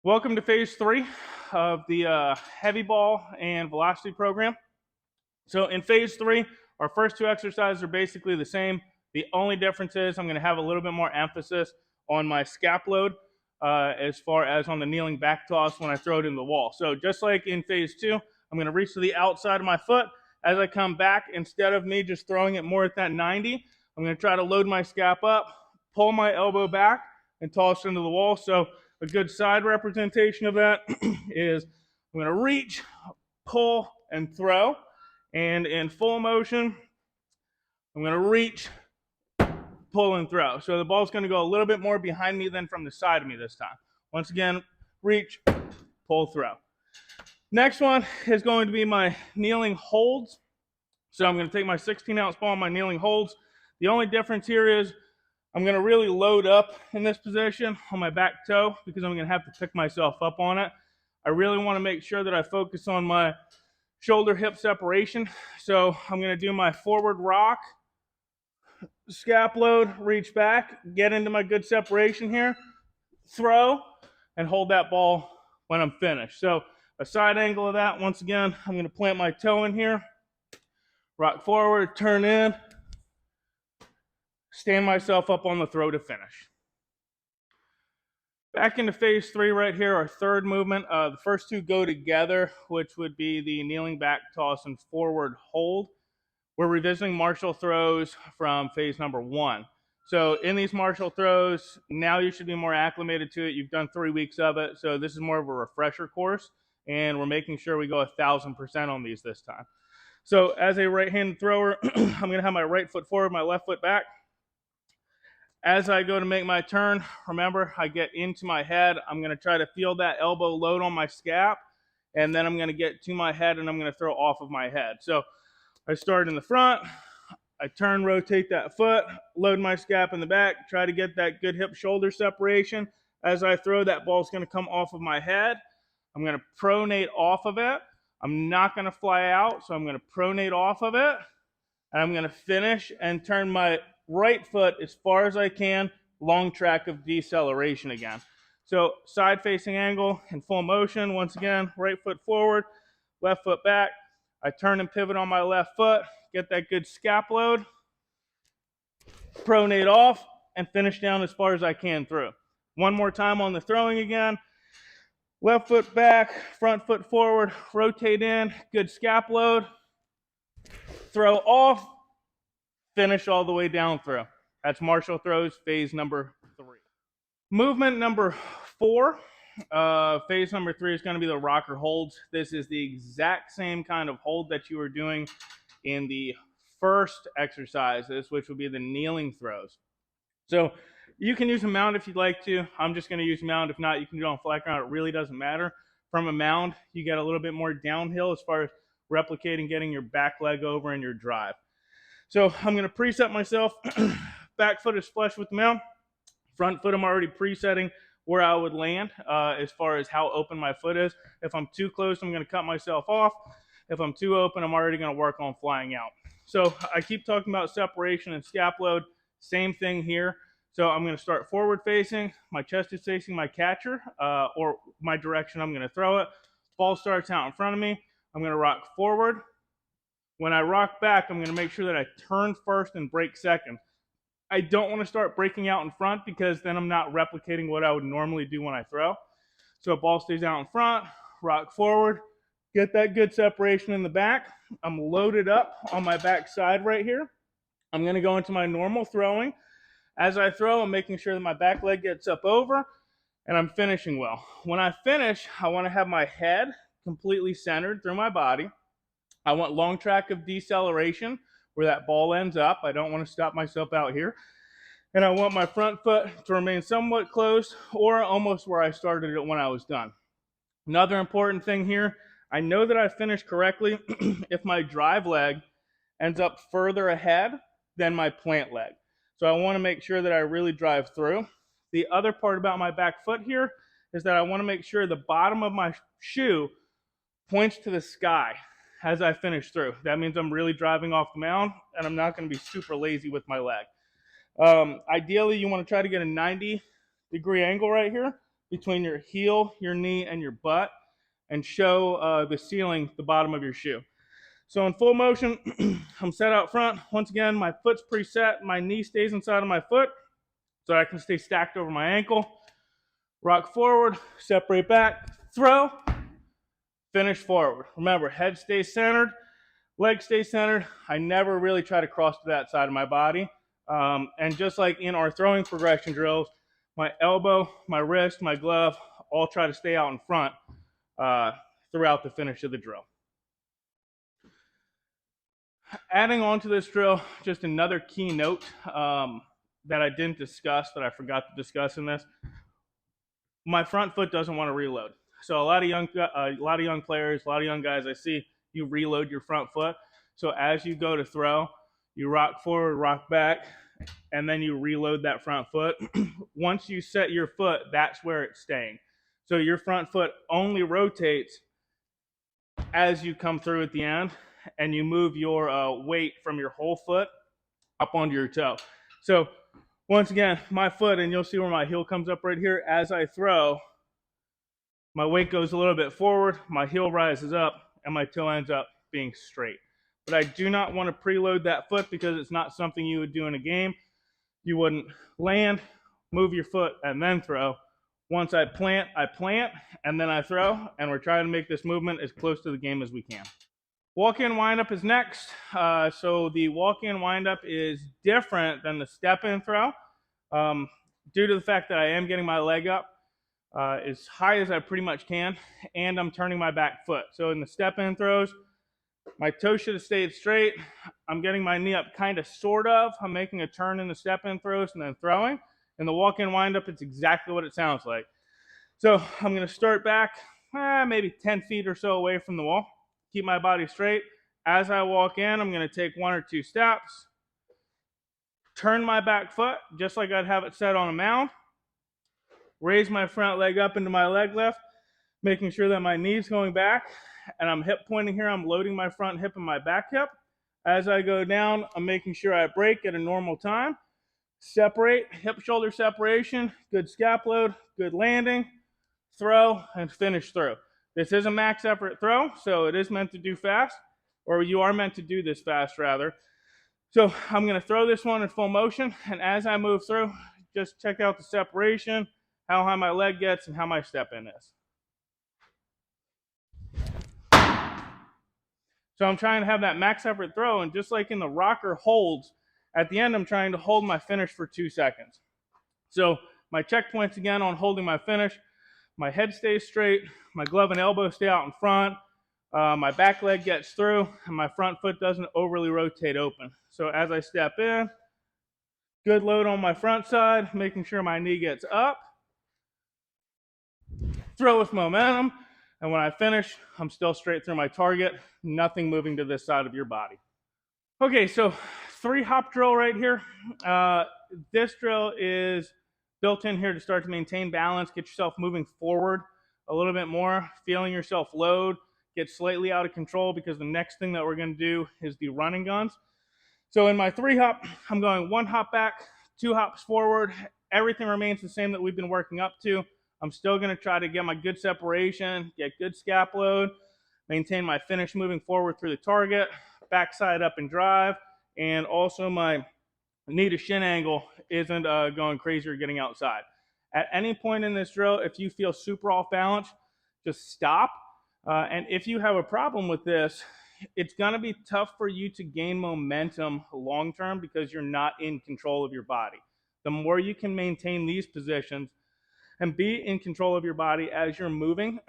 Welcome to phase 3 of the heavy ball and velocity program. So in phase 3, our first two exercises are basically the same. The only difference is I'm going to have a little bit more emphasis on my scap load as far as on the kneeling back toss when I throw it in the wall. So just like in phase 2, I'm going to reach to the outside of my foot. As I come back, instead of me just throwing it more at that 90, I'm going to try to load my scap up, pull my elbow back, and toss it into the wall. So a good side representation of that is I'm going to reach, pull, and throw. And in full motion, I'm going to reach, pull, and throw. So the ball's going to go a little bit more behind me than from the side of me this time. Once again, reach, pull, throw. Next one is going to be my kneeling holds. So I'm going to take my 16-ounce ball, my kneeling holds. The only difference here is I'm going to really load up in this position on my back toe because I'm going to have to pick myself up on it. I really want to make sure that I focus on my shoulder hip separation. So I'm going to do my forward rock, scap load, reach back, get into my good separation here, throw, and hold that ball when I'm finished. So a side angle of that, once again, I'm going to plant my toe in here, rock forward, turn in, stand myself up on the throw to finish. Back into phase 3 right here, our third movement. The first two go together, which would be the kneeling back toss and forward hold. We're revisiting martial throws from phase number 1. So in these martial throws, now you should be more acclimated to it. You've done 3 weeks of it, so this is more of a refresher course, and we're making sure we go 1,000% on these this time. So as a right-handed thrower, I'm going to have my right foot forward, my left foot back. As I go to make my turn, remember, I get into my head. I'm going to try to feel that elbow load on my scap, and then I'm going to get to my head, and I'm going to throw off of my head. So I start in the front, I turn, rotate that foot, load my scap in the back, try to get that good hip-shoulder separation. As I throw, that ball's going to come off of my head. I'm going to pronate off of it. I'm not going to fly out, so I'm going to pronate off of it, and I'm going to finish and turn my right foot as far as I can, long track of deceleration again. So side-facing angle in full motion. Once again, right foot forward, left foot back. I turn and pivot on my left foot, get that good scap load, pronate off, and finish down as far as I can through. One more time on the throwing again. Left foot back, front foot forward, rotate in, good scap load, throw off, finish all the way down through. That's martial throws, phase number 3. Movement number 4. Phase number 3 is going to be the rocker holds. This is the exact same kind of hold that you were doing in the first exercises, which would be the kneeling throws. So you can use a mound if you'd like to. I'm just going to use a mound. If not, you can do it on flat ground. It really doesn't matter. From a mound, you get a little bit more downhill as far as replicating getting your back leg over and your drive. So I'm going to preset myself. Back foot is flush with the mound. Front foot I'm already presetting where I would land as far as how open my foot is. If I'm too close, I'm going to cut myself off. If I'm too open, I'm already going to work on flying out. So I keep talking about separation and scap load. Same thing here. So I'm going to start forward facing. My chest is facing my catcher or my direction I'm going to throw it. Ball starts out in front of me. I'm going to rock forward. When I rock back, I'm going to make sure that I turn first and break second. I don't want to start breaking out in front because then I'm not replicating what I would normally do when I throw. So ball stays out in front, rock forward, get that good separation in the back. I'm loaded up on my back side right here. I'm going to go into my normal throwing. As I throw, I'm making sure that my back leg gets up over and I'm finishing well. When I finish, I want to have my head completely centered through my body. I want long track of deceleration where that ball ends up. I don't want to stop myself out here. And I want my front foot to remain somewhat close or almost where I started it when I was done. Another important thing here, I know that I finished correctly if my drive leg ends up further ahead than my plant leg. So I want to make sure that I really drive through. The other part about my back foot here is that I want to make sure the bottom of my shoe points to the sky as I finish through. That means I'm really driving off the mound, and I'm not going to be super lazy with my leg. Ideally, you want to try to get a 90-degree angle right here between your heel, your knee, and your butt, and show the ceiling, the bottom of your shoe. So in full motion, I'm set out front. Once again, my foot's preset. My knee stays inside of my foot so I can stay stacked over my ankle. Rock forward, separate back, throw, finish forward. Remember, head stays centered, leg stays centered. I never really try to cross to that side of my body. And just like in our throwing progression drills, my elbow, my wrist, my glove, all try to stay out in front throughout the finish of the drill. Adding on to this drill, just another key note that I didn't discuss, that I forgot to discuss in this. My front foot doesn't want to reload. So a lot of young players, a lot of young guys I see, you reload your front foot. So as you go to throw, you rock forward, rock back, and then you reload that front foot. Once you set your foot, that's where it's staying. So your front foot only rotates as you come through at the end, and you move your weight from your whole foot up onto your toe. So once again, my foot, and you'll see where my heel comes up right here. As I throw, my weight goes a little bit forward, my heel rises up, and my toe ends up being straight. But I do not want to preload that foot because it's not something you would do in a game. You wouldn't land, move your foot, and then throw. Once I plant, and then I throw, and we're trying to make this movement as close to the game as we can. Walk-in windup is next. So the walk-in windup is different than the step-in throw due to the fact that I am getting my leg up as high as I pretty much can, and I'm turning my back foot. So in the step-in throws, my toe should have stayed straight. I'm getting my knee up kind of, sort of. I'm making a turn in the step-in throws and then throwing. In the walk-in windup, it's exactly what it sounds like. So I'm going to start back maybe 10 feet or so away from the wall. Keep my body straight. As I walk in, I'm going to take 1 or 2 steps, turn my back foot just like I'd have it set on a mound, raise my front leg up into my leg lift, making sure that my knee's going back, and I'm hip pointing here. I'm loading my front hip and my back hip. As I go down, I'm making sure I break at a normal time. Separate, hip-shoulder separation, good scap load, good landing, throw, and finish through. This is a max effort throw, so it is meant to do fast, or you are meant to do this fast, rather. So I'm going to throw this one in full motion, and as I move through, just check out the separation, how high my leg gets, and how my step-in is. So I'm trying to have that max effort throw, and just like in the rocker holds, at the end I'm trying to hold my finish for 2 seconds. So my checkpoints again on holding my finish. My head stays straight, my glove and elbow stay out in front, my back leg gets through, and my front foot doesn't overly rotate open. So as I step in, good load on my front side, making sure my knee gets up, throw with momentum, and when I finish, I'm still straight through my target, nothing moving to this side of your body. Okay, so 3-hop drill right here. This drill is built in here to start to maintain balance, get yourself moving forward a little bit more, feeling yourself load, get slightly out of control, because the next thing that we're going to do is the running guns. So in my 3-hop, I'm going 1 hop back, 2 hops forward. Everything remains the same that we've been working up to. I'm still going to try to get my good separation, get good scap load, maintain my finish moving forward through the target, backside up and drive, and also my knee to shin angle isn't going crazy or getting outside. At any point in this drill, if you feel super off balance, just stop. And if you have a problem with this, it's going to be tough for you to gain momentum long term because you're not in control of your body. The more you can maintain these positions and be in control of your body as you're moving,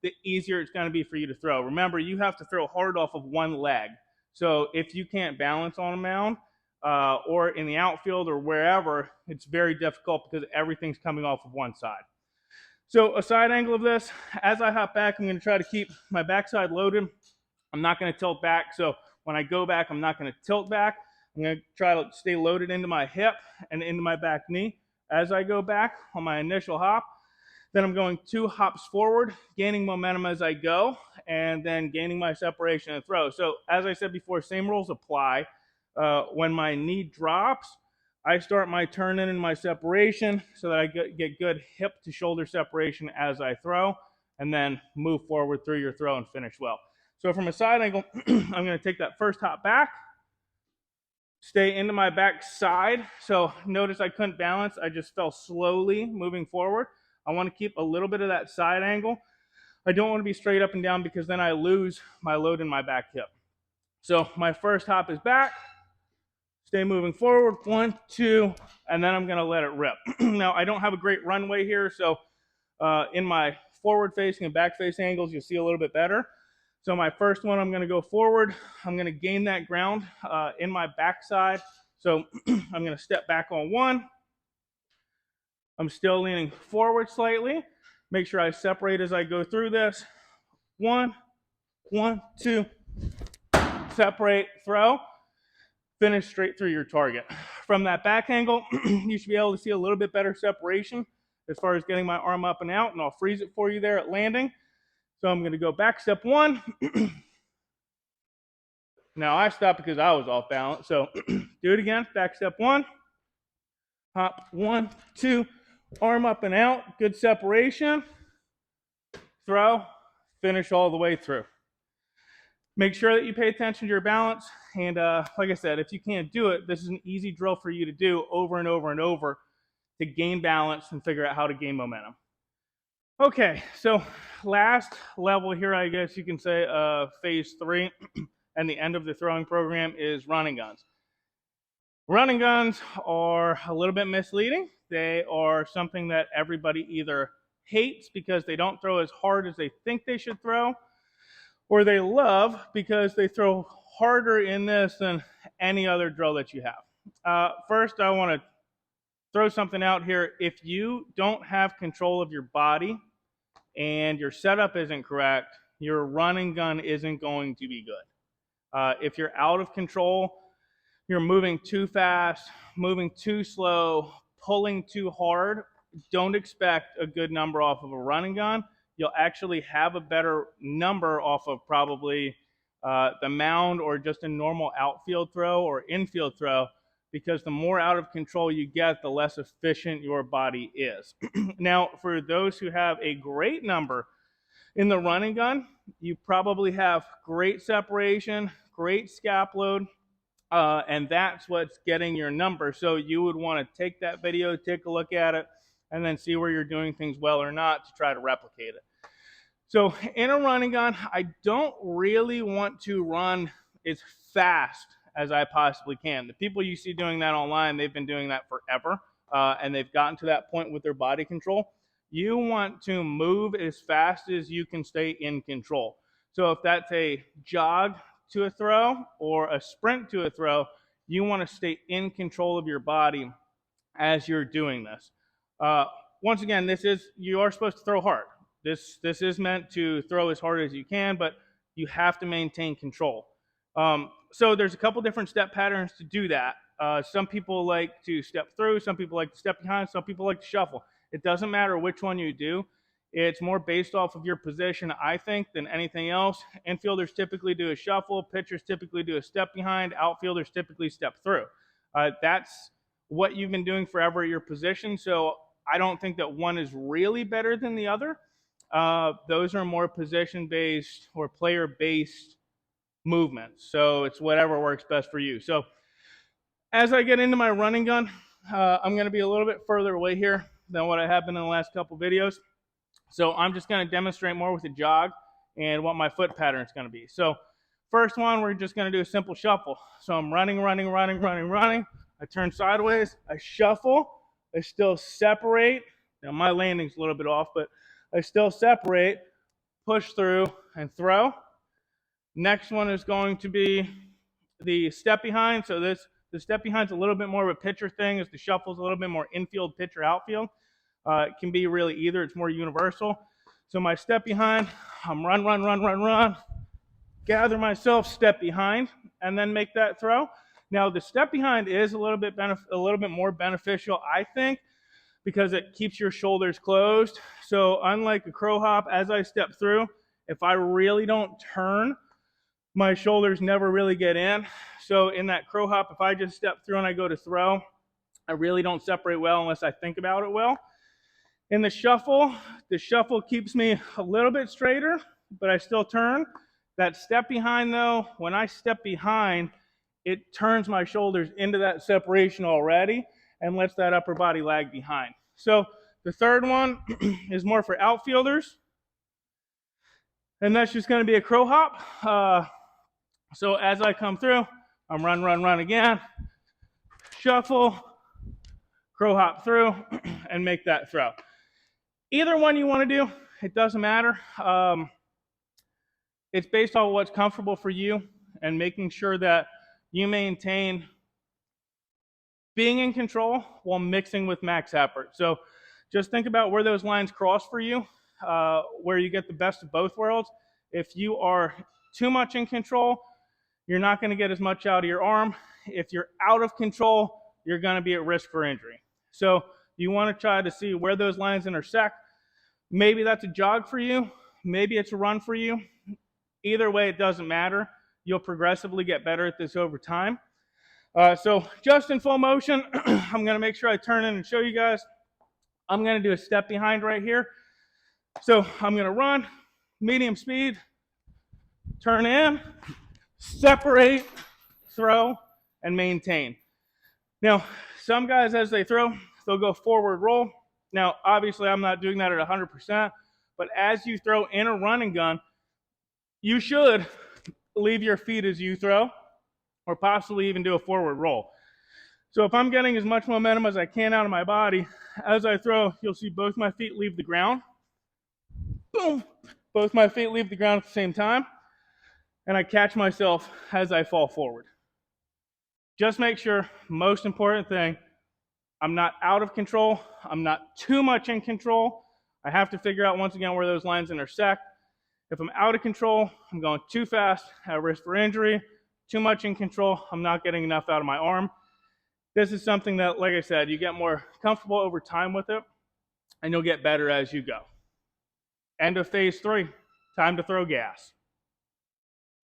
the easier it's going to be for you to throw. Remember, you have to throw hard off of one leg. So if you can't balance on a mound, or in the outfield or wherever, it's very difficult because everything's coming off of one side. So a side angle of this, as I hop back, I'm going to try to keep my backside loaded. I'm not going to tilt back. So when I go back, I'm not going to tilt back. I'm going to try to stay loaded into my hip and into my back knee as I go back on my initial hop. Then I'm going 2 hops forward, gaining momentum as I go, and then gaining my separation and throw. So as I said before, same rules apply. When my knee drops, I start my turn in and my separation so that I get good hip to shoulder separation as I throw, and then move forward through your throw and finish well. So from a side angle, I'm going to take that first hop back, stay into my back side. So notice I couldn't balance. I just fell slowly moving forward. I want to keep a little bit of that side angle. I don't want to be straight up and down because then I lose my load in my back hip. So my first hop is back. Stay moving forward, 1, 2, and then I'm going to let it rip. Now, I don't have a great runway here, so in my forward facing and back face angles, you'll see a little bit better. So my first one, I'm going to go forward. I'm going to gain that ground in my backside. So I'm going to step back on 1. I'm still leaning forward slightly. Make sure I separate as I go through this. 1, 1, 2, separate, throw. Finish straight through your target. From that back angle, you should be able to see a little bit better separation as far as getting my arm up and out, and I'll freeze it for you there at landing. So I'm going to go back step 1. Now I stopped because I was off balance, so do it again. Back step 1, hop 1, 2, arm up and out, good separation, throw, finish all the way through. Make sure that you pay attention to your balance, and like I said, if you can't do it, this is an easy drill for you to do over and over and over to gain balance and figure out how to gain momentum. Okay, so last level here, I guess you can say phase 3 and the end of the throwing program is running guns. Running guns are a little bit misleading. They are something that everybody either hates because they don't throw as hard as they think they should throw, or they love because they throw harder in this than any other drill that you have. First, I want to throw something out here. If you don't have control of your body and your setup isn't correct, your running gun isn't going to be good. If you're out of control, you're moving too fast, moving too slow, pulling too hard, don't expect a good number off of a running gun. You'll actually have a better number off of probably the mound or just a normal outfield throw or infield throw, because the more out of control you get, the less efficient your body is. Now, for those who have a great number in the running gun, you probably have great separation, great scap load, and that's what's getting your number. So you would want to take that video, take a look at it, and then see where you're doing things well or not to try to replicate it. So in a running gun, I don't really want to run as fast as I possibly can. The people you see doing that online, they've been doing that forever, and they've gotten to that point with their body control. You want to move as fast as you can stay in control. So if that's a jog to a throw or a sprint to a throw, you want to stay in control of your body as you're doing this. Once again, you are supposed to throw hard. This is meant to throw as hard as you can, but you have to maintain control. So there's a couple different step patterns to do that. Some people like to step through, some people like to step behind, some people like to shuffle. It doesn't matter which one you do. It's more based off of your position, I think, than anything else. Infielders typically do a shuffle, pitchers typically do a step behind, outfielders typically step through. That's what you've been doing forever at your position, so I don't think that one is really better than the other. Those are more position-based or player-based movements, so it's whatever works best for you. So as I get into my running gun, I'm going to be a little bit further away here than what I have been in the last couple videos. So I'm just going to demonstrate more with a jog and what my foot pattern is going to be. So first one, we're just going to do a simple shuffle. So I'm running. I turn sideways, I shuffle, I still separate. Now my landing's a little bit off, but I still separate, push through, and throw. Next one is going to be the step behind. So the step behind is a little bit more of a pitcher thing, as the shuffle is a little bit more infield, pitcher, outfield. It can be really either. It's more universal. So my step behind, I'm run, gather myself, step behind, and then make that throw. Now the step behind is a little bit more beneficial, I think, because it keeps your shoulders closed. So unlike a crow hop, as I step through, if I really don't turn, my shoulders never really get in. So in that crow hop, if I just step through and I go to throw, I really don't separate well unless I think about it well. In the shuffle keeps me a little bit straighter, but I still turn. That step behind though, when I step behind, it turns my shoulders into that separation already and lets that upper body lag behind. So the third one is more for outfielders, and that's just going to be a crow hop. So as I come through, I'm run again, shuffle, crow hop through, and make that throw. Either one you want to do, it doesn't matter. It's based on what's comfortable for you and making sure that you maintain being in control while mixing with max effort. So just think about where those lines cross for you, where you get the best of both worlds. If you are too much in control, you're not going to get as much out of your arm. If you're out of control, you're going to be at risk for injury. So you want to try to see where those lines intersect. Maybe that's a jog for you. Maybe it's a run for you. Either way, it doesn't matter. You'll progressively get better at this over time. So just in full motion, I'm going to make sure I turn in and show you guys. I'm going to do a step behind right here. So I'm going to run, medium speed, turn in, separate, throw, and maintain. Now, some guys, as they throw, they'll go forward roll. Now, obviously, I'm not doing that at 100%, but as you throw in a running gun, you should leave your feet as you throw, or possibly even do a forward roll. So if I'm getting as much momentum as I can out of my body, as I throw, you'll see both my feet leave the ground. Boom! Both my feet leave the ground at the same time, and I catch myself as I fall forward. Just make sure, most important thing, I'm not out of control. I'm not too much in control. I have to figure out, once again, where those lines intersect. If I'm out of control, I'm going too fast, at risk for injury. Too much in control, I'm not getting enough out of my arm. This is something that, like I said, you get more comfortable over time with it, and you'll get better as you go. End of phase 3. Time to throw gas.